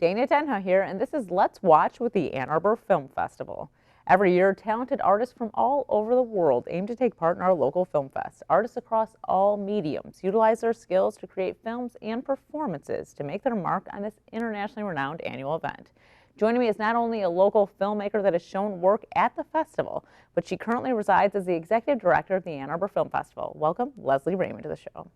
Dana Denha here, and this is Let's Watch with the Ann Arbor Film Festival. Every year, talented artists from all over the world aim to take part in our local film fest. Artists across all mediums utilize their skills to create films and performances to make their mark on this internationally renowned annual event. Joining me is not only a local filmmaker that has shown work at the festival, but she currently resides as the executive director of the Ann Arbor Film Festival. Welcome, Leslie Raymond, to the show.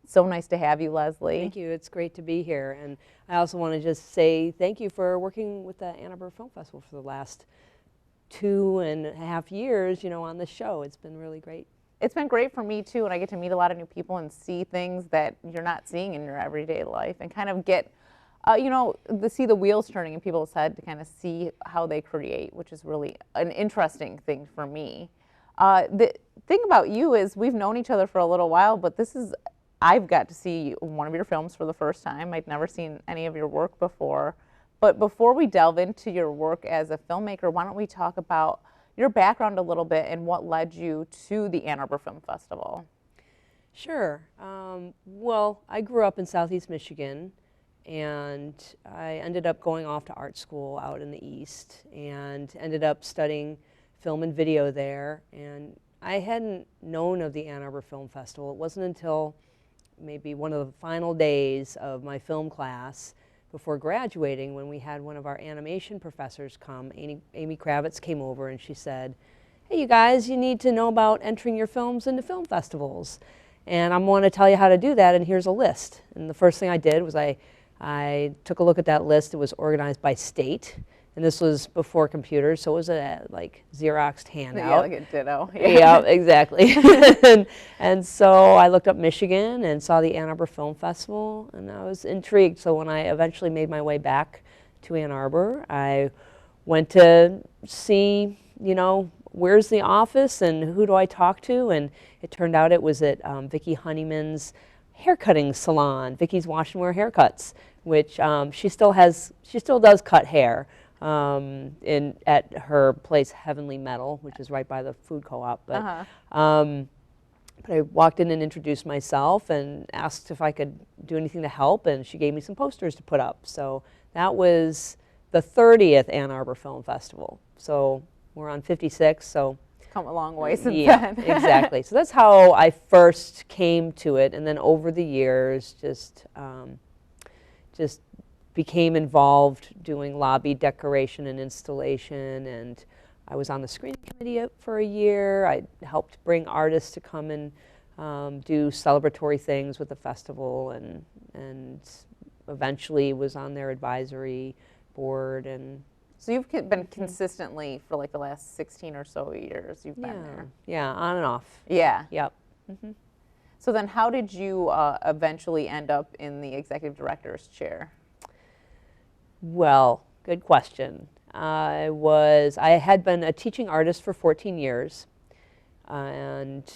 So nice to have you, Leslie. Thank you. It's great to be here. And I also want to just say thank you for working with the Ann Arbor Film Festival for the last 2.5 years, on the show. It's been really great. It's been great for me too, and I get to meet a lot of new people and see things that you're not seeing in your everyday life, and kind of get, see the wheels turning in people's head to kind of see how they create, which is really an interesting thing for me. The thing about you is we've known each other for a little while, but I've got to see one of your films for the first time. I'd never seen any of your work before. But before we delve into your work as a filmmaker, why don't we talk about your background a little bit and what led you to the Ann Arbor Film Festival? Sure. Well, I grew up in Southeast Michigan, and I ended up going off to art school out in the East and ended up studying film and video there. And I hadn't known of the Ann Arbor Film Festival. It wasn't until maybe one of the final days of my film class before graduating when we had one of our animation professors come. Amy Kravitz came over and she said, "Hey, you guys, you need to know about entering your films into film festivals. And I'm going to tell you how to do that, and here's a list." And the first thing I did was I took a look at that list. It was organized by state. And this was before computers, so it was a Xeroxed handout. Yeah, like a ditto. Yeah, exactly. and so I looked up Michigan and saw the Ann Arbor Film Festival, and I was intrigued. So when I eventually made my way back to Ann Arbor, I went to see, where's the office and who do I talk to? And it turned out it was at Vicki Honeyman's haircutting salon, Vicki's Wash and Wear Haircuts, which she still does cut hair. At her place, Heavenly Metal, which is right by the food co-op. But I walked in and introduced myself and asked if I could do anything to help, and she gave me some posters to put up. So that was the 30th Ann Arbor Film Festival. So we're on 56. So come a long way since then. Exactly. So that's how I first came to it, and then over the years, just became involved doing lobby decoration and installation, and I was on the screening committee for a year. I helped bring artists to come and do celebratory things with the festival, and eventually was on their advisory board. And so you've been consistently for like the last 16 or so years you've been there. Yeah, on and off. Yeah. Yep. So then how did you eventually end up in the executive director's chair? Well, good question. I had been a teaching artist for 14 years, and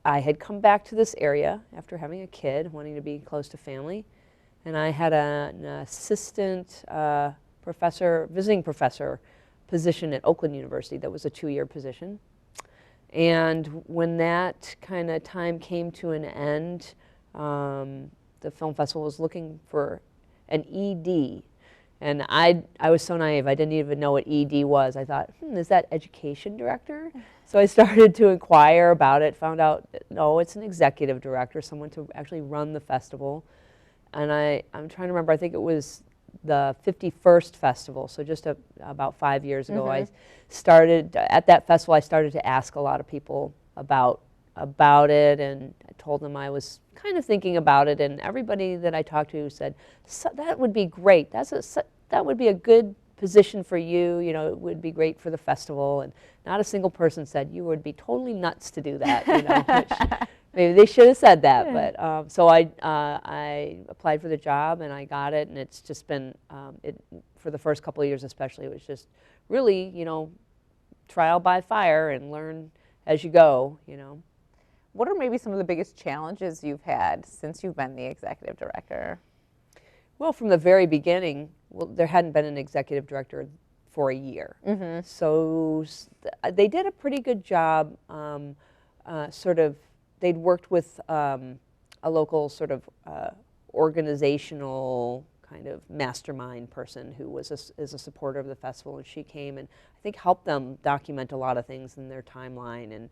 I had come back to this area after having a kid, wanting to be close to family, and I had an assistant professor, visiting professor position at Oakland University that was a 2-year position. And when that kind of time came to an end, the film festival was looking for an ED. And I was so naive, I didn't even know what ED was. I thought, is that education director? So I started to inquire about it, found out, no, it's an executive director, someone to actually run the festival. And I'm trying to remember, I think it was the 51st festival, so just about 5 years ago. I started, at that festival, I started to ask a lot of people about it, and I told them I was kind of thinking about it, and everybody that I talked to said, that would be great. That would be a good position for you. It would be great for the festival. And not a single person said, you would be totally nuts to do that. Which maybe they should have said that. But so I applied for the job, and I got it, and it's just been, for the first couple of years especially, it was just really, trial by fire and learn as you go. What are maybe some of the biggest challenges you've had since you've been the executive director? Well, from the very beginning, there hadn't been an executive director for a year. So they did a pretty good job, they'd worked with a local organizational kind of mastermind person who is a supporter of the festival, and she came and I think helped them document a lot of things in their timeline and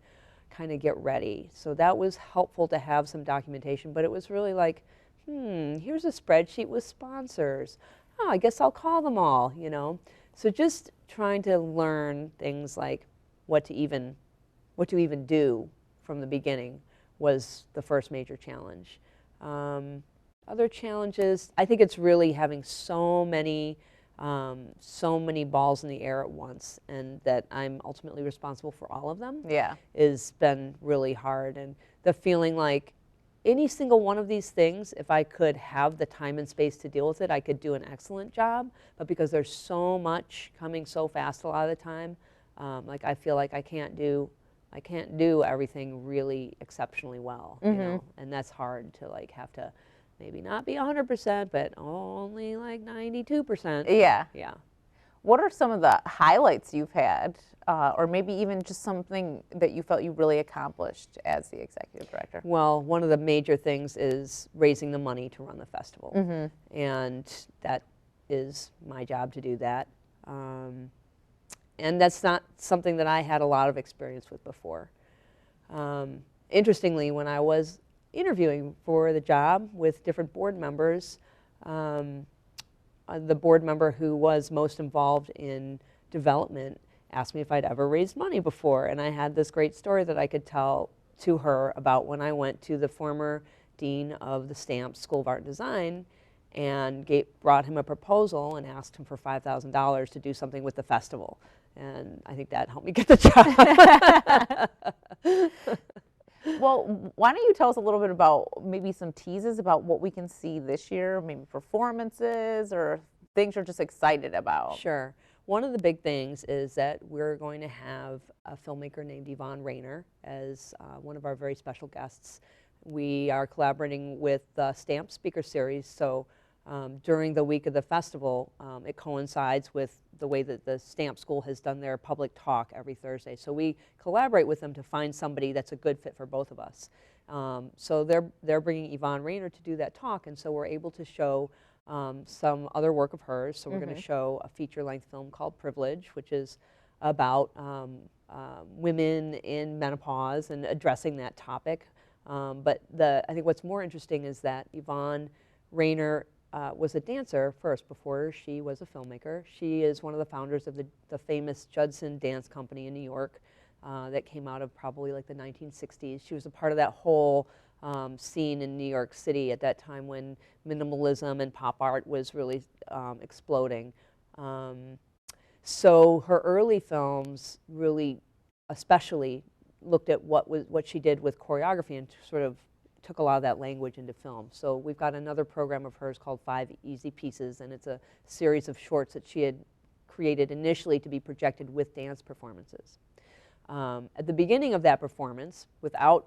kind of get ready. So that was helpful to have some documentation, but it was really like, here's a spreadsheet with sponsors. Oh, I guess I'll call them all, you know. So just trying to learn things like what to even do from the beginning was the first major challenge. Other challenges, I think it's really having so many balls in the air at once, and that I'm ultimately responsible for all of them. Yeah. Has been really hard, and the feeling like any single one of these things, if I could have the time and space to deal with it, I could do an excellent job. But because there's so much coming so fast a lot of the time, like I feel like I can't do everything really exceptionally well, you know, and that's hard to like have to maybe not be 100%, but only like 92%. Yeah. Yeah. What are some of the highlights you've had, or maybe even just something that you felt you really accomplished as the executive director? Well, one of the major things is raising the money to run the festival, and that is my job to do that. And that's not something that I had a lot of experience with before. Interestingly, when I was interviewing for the job with different board members, the board member who was most involved in development asked me if I'd ever raised money before, and I had this great story that I could tell to her about when I went to the former dean of the Stamps School of Art and Design and brought him a proposal and asked him for $5,000 to do something with the festival. And I think that helped me get the job. Well, why don't you tell us a little bit about maybe some teases about what we can see this year, maybe performances or things you're just excited about? Sure. One of the big things is that we're going to have a filmmaker named Yvonne Rainer as one of our very special guests. We are collaborating with the Stamp Speaker Series, so during the week of the festival, it coincides with the way that the Stamp School has done their public talk every Thursday. So we collaborate with them to find somebody that's a good fit for both of us. So they're bringing Yvonne Rainer to do that talk, and so we're able to show some other work of hers. So we're going to show a feature-length film called Privilege, which is about women in menopause and addressing that topic. But I think what's more interesting is that Yvonne Rainer was a dancer first before she was a filmmaker. She is one of the founders of the famous Judson Dance Company in New York that came out of probably like the 1960s. She was a part of that whole scene in New York City at that time when minimalism and pop art was really exploding. So her early films really especially looked at what she did with choreography and sort of took a lot of that language into film. So we've got another program of hers called 5 Easy Pieces, and it's a series of shorts that she had created initially to be projected with dance performances. At the beginning of that performance, without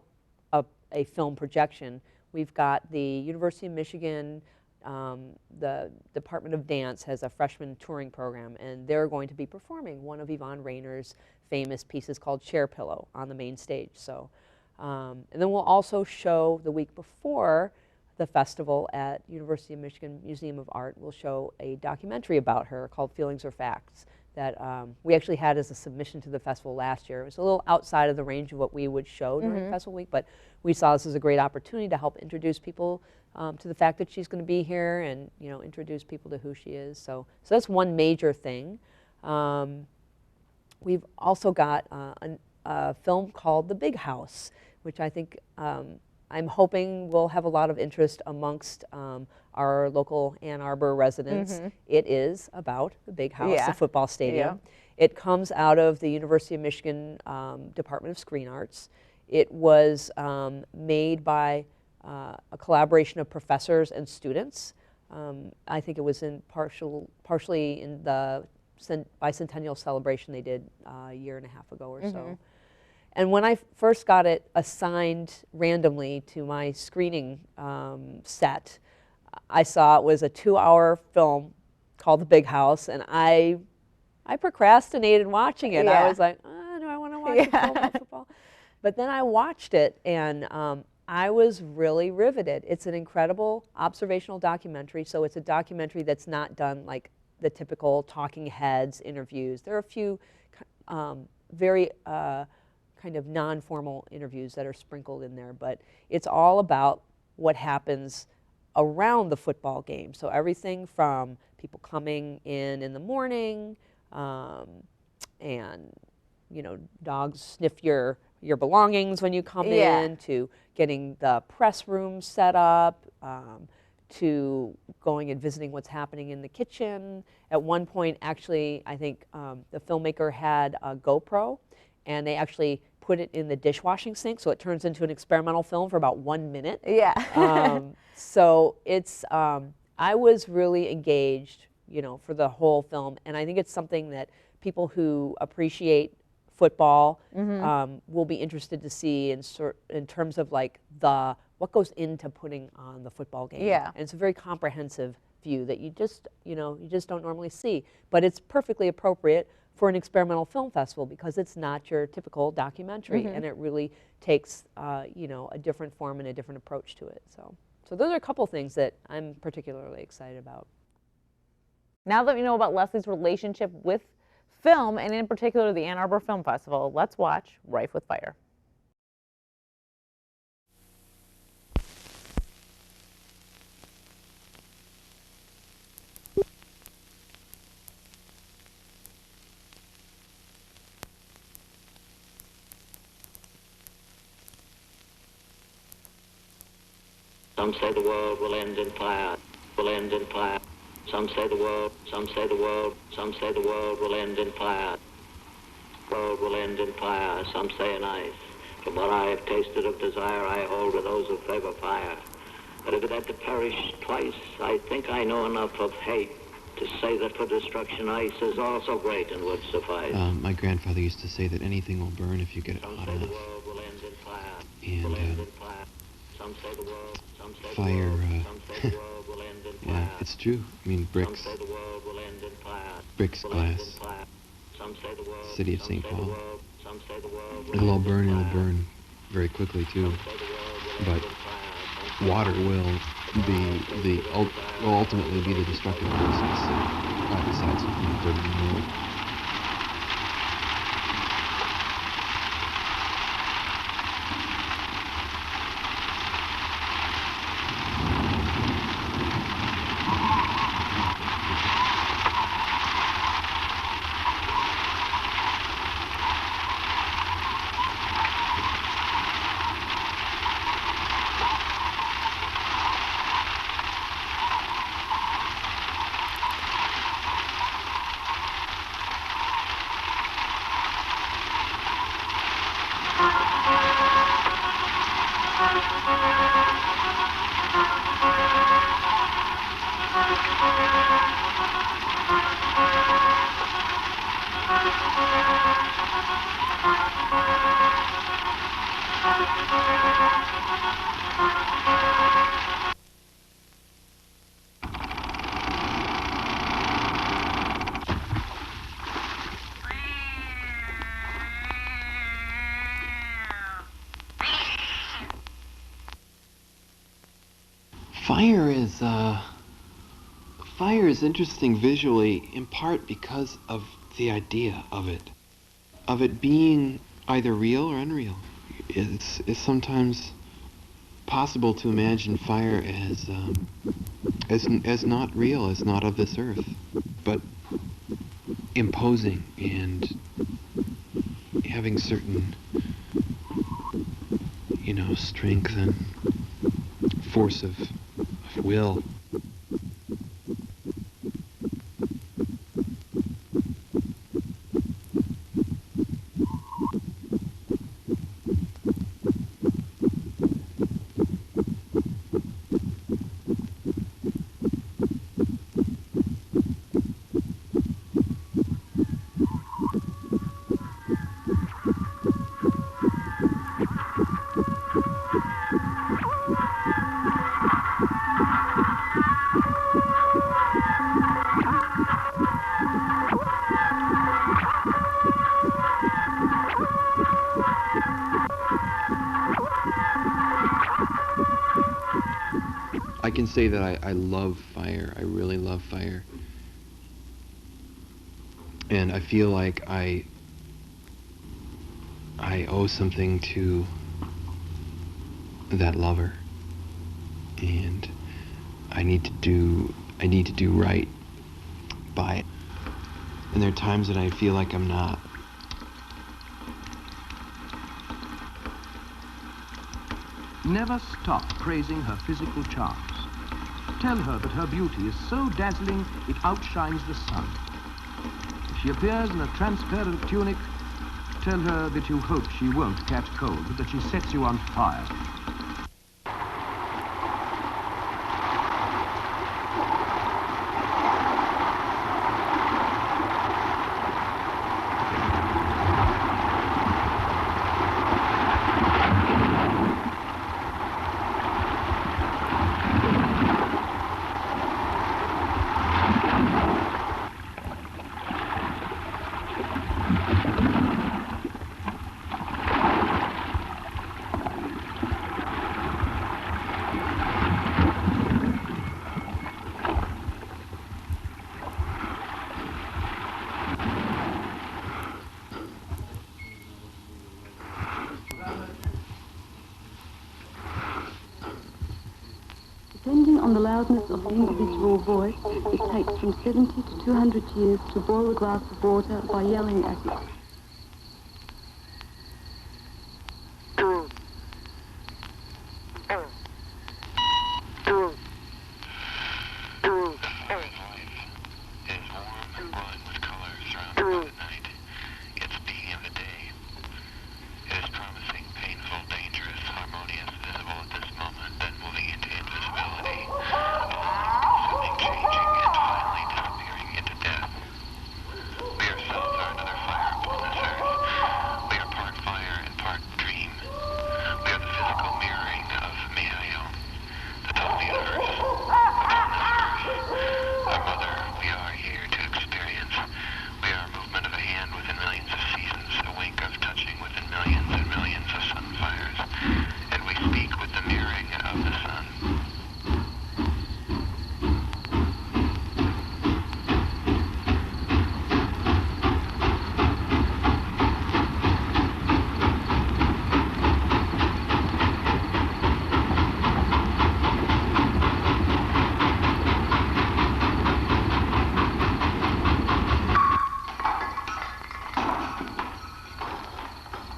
a film projection, we've got the University of Michigan, the Department of Dance has a freshman touring program, and they're going to be performing one of Yvonne Rainer's famous pieces called Chair Pillow on the main stage. So. And then we'll also show the week before the festival at University of Michigan Museum of Art, we'll show a documentary about her called Feelings or Facts that we actually had as a submission to the festival last year. It was a little outside of the range of what we would show during Festival Week, but we saw this as a great opportunity to help introduce people to the fact that she's going to be here and introduce people to who she is. So that's one major thing. We've also got a film called The Big House, which I think I'm hoping will have a lot of interest amongst our local Ann Arbor residents. It is about the Big House, the football stadium. It comes out of the University of Michigan Department of Screen Arts. It was made by a collaboration of professors and students. I think it was partially in the bicentennial celebration they did a year and a half ago or so. And when I first got it assigned randomly to my screening set, I saw it was a 2-hour film called The Big House, and I procrastinated watching it. I was like, do I want to watch a film about football? But then I watched it, and I was really riveted. It's an incredible observational documentary. So it's a documentary that's not done like the typical talking heads interviews. There are a few very kind of non-formal interviews that are sprinkled in there, but it's all about what happens around the football game. So everything from people coming in the morning, and you know, dogs sniff your belongings when you come in, to getting the press room set up, to going and visiting what's happening in the kitchen. At one point, actually, I think the filmmaker had a GoPro, and they actually put it in the dishwashing sink, so it turns into an experimental film for about 1 minute. Yeah. So it's, I was really engaged, you know, for the whole film, and I think it's something that people who appreciate football will be interested to see in terms of like what goes into putting on the football game. Yeah. And it's a very comprehensive view that you just don't normally see, but it's perfectly appropriate for an experimental film festival because it's not your typical documentary, and it really takes you know, a different form and a different approach to it. So those are a couple things that I'm particularly excited about. Now that we know about Leslie's relationship with film, and in particular the Ann Arbor Film Festival, let's watch Rife with Fire. Some say the world will end in fire, will end in fire. Some say the world, some say the world, some say the world will end in fire. World will end in fire, some say in ice. From what I have tasted of desire, I hold with those who favor fire. But if it had to perish twice, I think I know enough of hate to say that for destruction ice is also great and would suffice. My grandfather used to say that anything will burn if you get it hot enough. And fire, yeah, it's true. I mean, bricks, glass, city of St. Paul. It'll all burn very quickly too. But water will ultimately be the destructive force in the city, besides burning the road. Fire is interesting visually, in part because of the idea of it being either real or unreal. It's sometimes possible to imagine fire as not real, as not of this earth, but imposing and having certain, you know, strength and force of will. I can say that I love fire. I really love fire. And I feel like I owe something to that lover. And I need to do right by it. And there are times that I feel like I'm not. Never stop praising her physical charms. Tell her that her beauty is so dazzling it outshines the sun. If she appears in a transparent tunic, tell her that you hope she won't catch cold, but that she sets you on fire. Depending on the loudness of the individual voice, it takes from 70 to 200 years to boil a glass of water by yelling at it.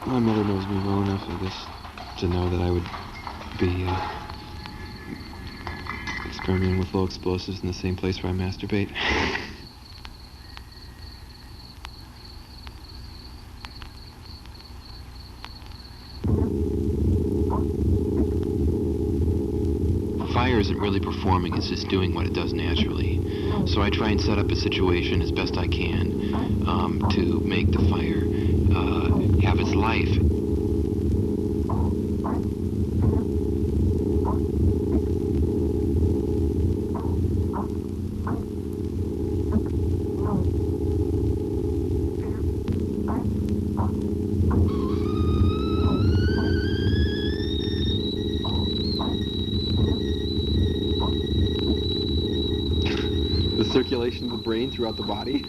My mother knows me well enough, I guess, to know that I would be experimenting with low explosives in the same place where I masturbate. Fire isn't really performing, it's just doing what it does naturally. So I try and set up a situation as best I can to make the fire have its life. The circulation of the brain throughout the body.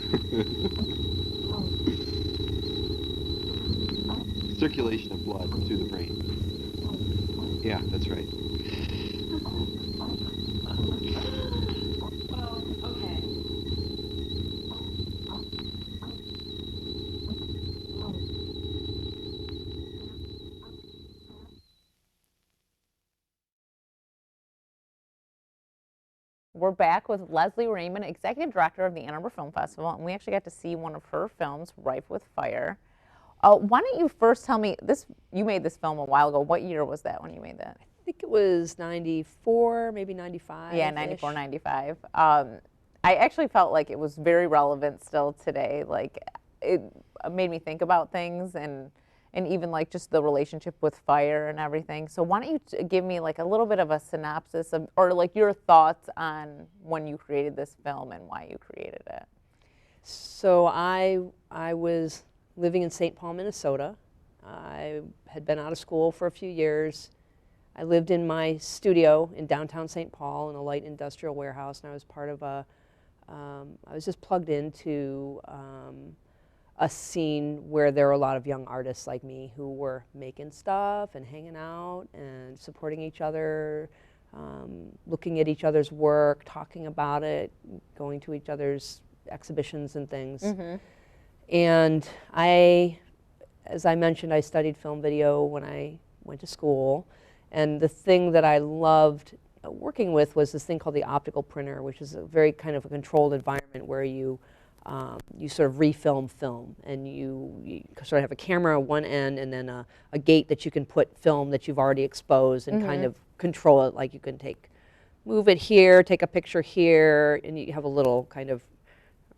Circulation of blood through the brain. Yeah, that's right. We're back with Leslie Raymond, Executive Director of the Arbor Film Festival, and we actually got to see one of her films, Rife with Fire. Why don't you first tell me, you made this film a while ago. What year was that when you made that? I think it was 94, maybe 95. Yeah, 94, 95. I actually felt like it was very relevant still today. Like, it made me think about things and even like just the relationship with fire and everything. So why don't you give me like a little bit of a synopsis of, or like your thoughts on when you created this film and why you created it? So I was living in St. Paul, Minnesota. I had been out of school for a few years. I lived in my studio in downtown St. Paul in a light industrial warehouse, and I was part of a, I was just plugged into a scene where there were a lot of young artists like me who were making stuff and hanging out and supporting each other, looking at each other's work, talking about it, going to each other's exhibitions and things. And as I mentioned, I studied film video when I went to school. And the thing that I loved working with was this thing called the optical printer, which is a very kind of a controlled environment where you sort of refilm film, and you sort of have a camera at one end and then a gate that you can put film that you've already exposed and kind of control it. Like you can move it here, take a picture here, and you have a little kind of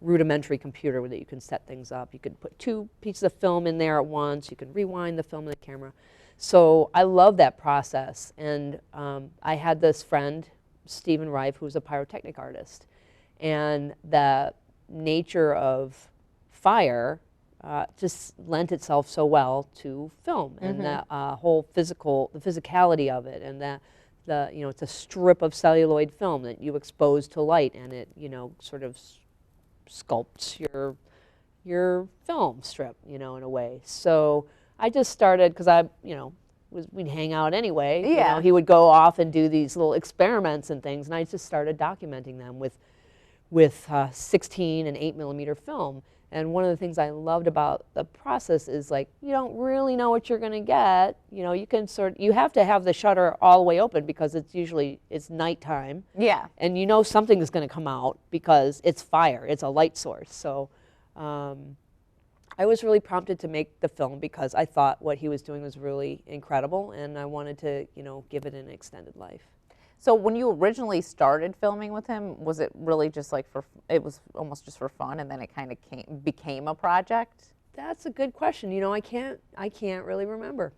rudimentary computer that you can set things up. You can put 2 pieces of film in there at once. You can rewind the film in the camera. So I love that process. And I had this friend, Stephen Rife, who's a pyrotechnic artist. And the nature of fire just lent itself so well to film, and the whole the physicality of it, and that it's a strip of celluloid film that you expose to light, and it sort of sculpts your film strip, in a way. So I just started, because we'd hang out anyway. Yeah. He would go off and do these little experiments and things, and I just started documenting them with 16 and 8mm film. And one of the things I loved about the process is, like, you don't really know what you're going to get. You can you have to have the shutter all the way open because it's nighttime. Yeah. And something is going to come out because it's fire. It's a light source. So I was really prompted to make the film because I thought what he was doing was really incredible, and I wanted to, give it an extended life. So when you originally started filming with him, was it really just like it was almost just for fun, and then it kind of became a project? That's a good question. I can't really remember.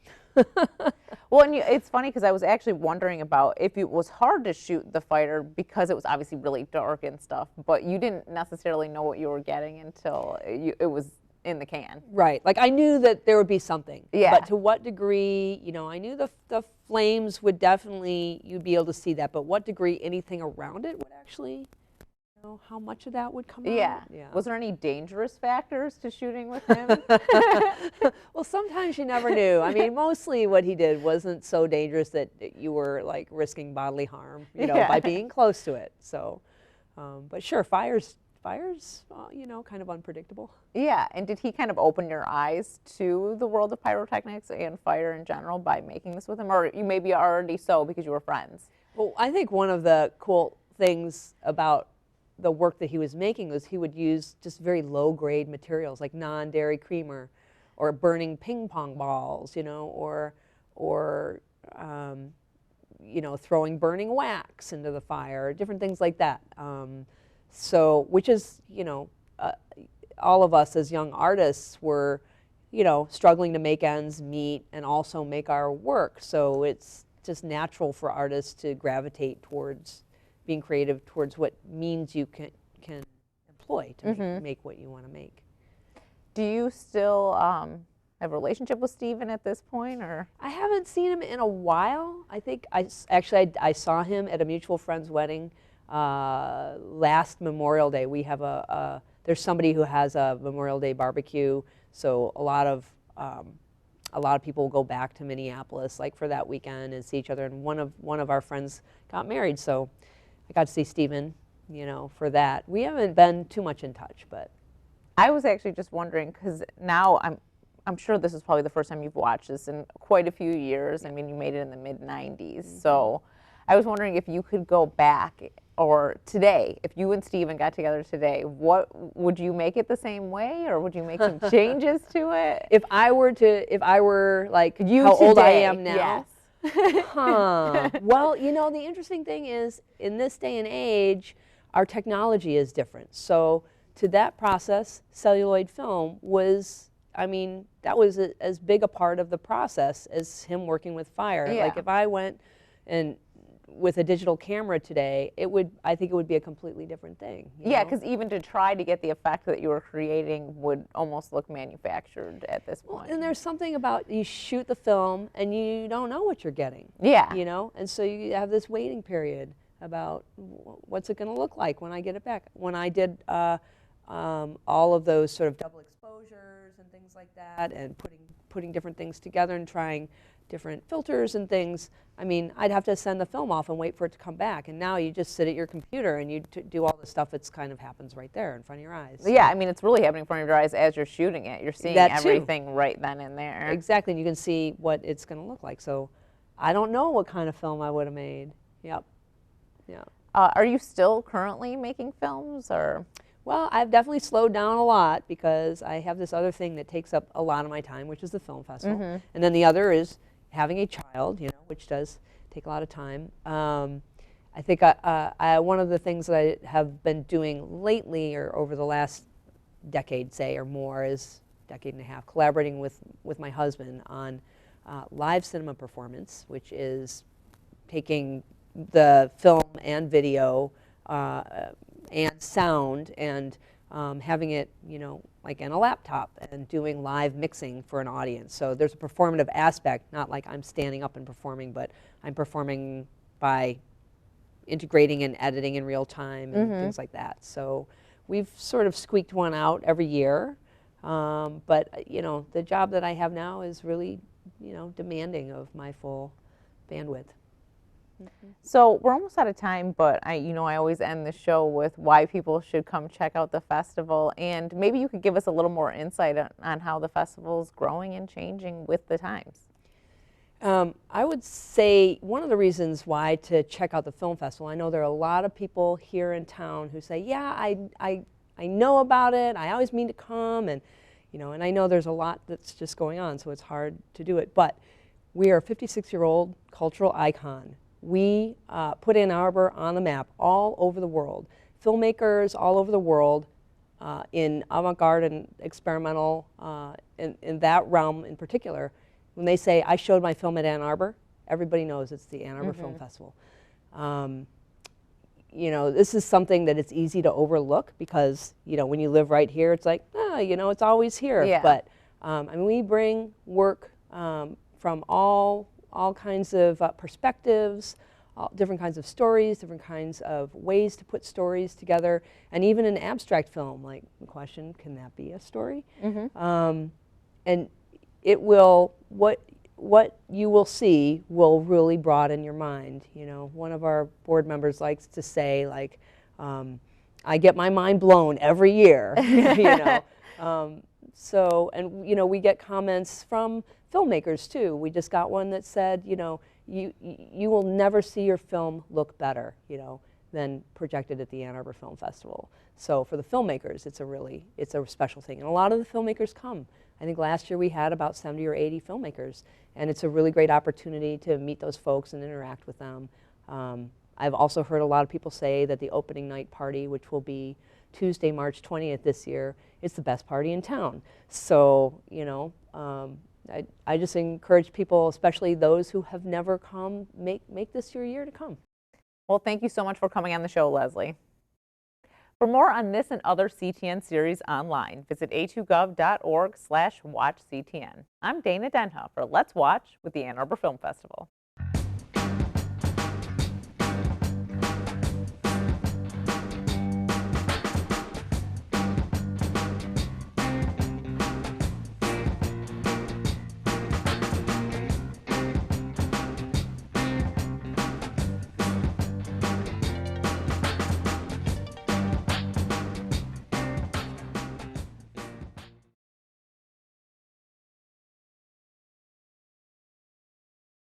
Well, and it's funny because I was actually wondering about if it was hard to shoot the fighter because it was obviously really dark and stuff, but you didn't necessarily know what you were getting until it was in the can. Right. Like, I knew that there would be something. Yeah. But to what degree, I knew the flames would definitely, you'd be able to see that, but what degree anything around it would actually, how much of that would come out. Yeah. Was there any dangerous factors to shooting with him? Well, sometimes you never knew. I mean, mostly what he did wasn't so dangerous that you were, like, risking bodily harm, by being close to it. So, but sure, fire's kind of unpredictable. Yeah, and did he kind of open your eyes to the world of pyrotechnics and fire in general by making this with him, or you maybe already so because you were friends? Well, I think one of the cool things about the work that he was making was he would use just very low-grade materials like non-dairy creamer, or burning ping pong balls, or throwing burning wax into the fire, different things like that. So, which is, all of us as young artists were, struggling to make ends meet and also make our work. So it's just natural for artists to gravitate towards being creative, towards what means you can employ to make what you want to make. Do you still have a relationship with Stephen at this point, or? I haven't seen him in a while. I think I saw him at a mutual friend's wedding last Memorial Day. We have there's somebody who has a Memorial Day barbecue, so a lot of people will go back to Minneapolis, like, for that weekend and see each other. And one of our friends got married, so I got to see Stephen, for that. We haven't been too much in touch, but I was actually just wondering, because now I'm sure this is probably the first time you've watched this in quite a few years. I mean, you made it in the mid-90s, so I was wondering if you could go back, or today, if you and Stephen got together today, what would you make it the same way, or would you make some changes to it? If I were like how old I am now. Yes. Well, the interesting thing is, in this day and age, our technology is different. So to that process, celluloid film was, that was as big a part of the process as him working with fire. Yeah. Like, if I went and with a digital camera today, I think it would be a completely different thing. Yeah, because even to try to get the effect that you were creating would almost look manufactured at this point. Well, and there's something about you shoot the film and you don't know what you're getting. Yeah. You know, and so you have this waiting period about what's it going to look like when I get it back. When I did all of those sort of double exposures and things like that, and putting different things together and trying different filters and things, I mean, I'd have to send the film off and wait for it to come back. And now you just sit at your computer and you do all the stuff that's kind of happens right there in front of your eyes. Yeah, I mean, it's really happening in front of your eyes as you're shooting it. You're seeing everything right then and there. Exactly, and you can see what it's going to look like. So I don't know what kind of film I would have made. Yep. Yeah. Are you still currently making films, or? Well, I've definitely slowed down a lot because I have this other thing that takes up a lot of my time, which is the film festival. And then the other is having a child, you know, which does take a lot of time. I think one of the things that I have been doing lately, or over the last decade, say, or more, is decade and a half, collaborating with my husband on live cinema performance, which is taking the film and video and sound and having it, you know, like in a laptop, and doing live mixing for an audience. So there's a performative aspect, not like I'm standing up and performing, but I'm performing by integrating and editing in real time and things like that. So we've sort of squeaked one out every year. But, you know, the job that I have now is really, you know, demanding of my full bandwidth. So we're almost out of time, but I always end the show with why people should come check out the festival, and maybe you could give us a little more insight on how the festival's growing and changing with the times. I would say one of the reasons why to check out the film festival, I know there are a lot of people here in town who say, yeah, I know about it, I always mean to come, and you know, and I know there's a lot that's just going on, so it's hard to do it, but we are a 56-year-old cultural icon. We put Ann Arbor on the map all over the world. Filmmakers all over the world in avant-garde and experimental, in that realm in particular, when they say, I showed my film at Ann Arbor, everybody knows it's the Ann Arbor Film Festival. You know, this is something that it's easy to overlook because, you know, when you live right here, it's like, oh, you know, it's always here. Yeah. But I mean, we bring work from all kinds of perspectives, different kinds of stories, different kinds of ways to put stories together, and even an abstract film, like the question, can that be a story? And it will, what you will see will really broaden your mind. You know, one of our board members likes to say, like, I get my mind blown every year, you know. So, and you know, we get comments from filmmakers too. We just got one that said, you know, you will never see your film look better, you know, than projected at the Ann Arbor Film Festival. So for the filmmakers, it's a special thing. And a lot of the filmmakers come. I think last year we had about 70 or 80 filmmakers, and it's a really great opportunity to meet those folks and interact with them. I've also heard a lot of people say that the opening night party, which will be Tuesday, March 20th this year, is the best party in town. So, you know, I just encourage people, especially those who have never come, make this your year to come. Well, thank you so much for coming on the show, Leslie. For more on this and other CTN series online, visit a2gov.org/watchctn. I'm Dana Denha for Let's Watch with the Ann Arbor Film Festival.